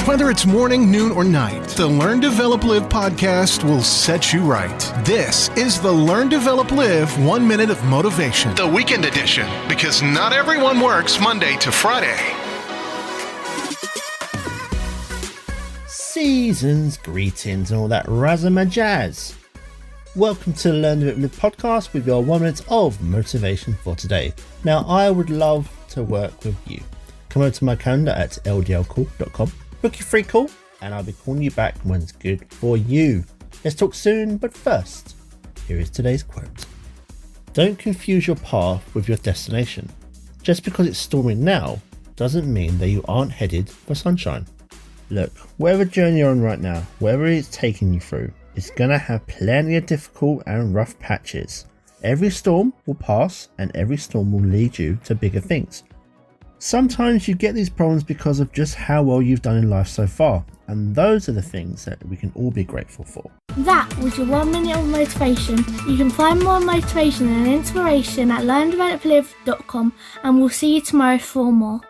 Whether it's morning, noon, or night, the Learn, Develop, Live podcast will set you right. This is the Learn, Develop, Live 1 Minute of Motivation, the weekend edition, because not everyone works Monday to Friday. Seasons, greetings, and all that razzamajazz. Welcome to the Learn, Develop, Live podcast with your 1 minute of motivation for today. Now, I would love to work with you. Come over to my calendar at ldlcall.com. Book your free call, and I'll be calling you back when it's good for you. Let's talk soon, but first, here is today's quote. Don't confuse your path with your destination. Just because it's storming now doesn't mean that you aren't headed for sunshine. Look, whatever journey you're on right now, wherever it's taking you through, it's going to have plenty of difficult and rough patches. Every storm will pass, and every storm will lead you to bigger things. Sometimes you get these problems because of just how well you've done in life so far, and those are the things that we can all be grateful for. That was your 1 minute of motivation. You can find more motivation and inspiration at learndeveloplive.com, and we'll see you tomorrow for more.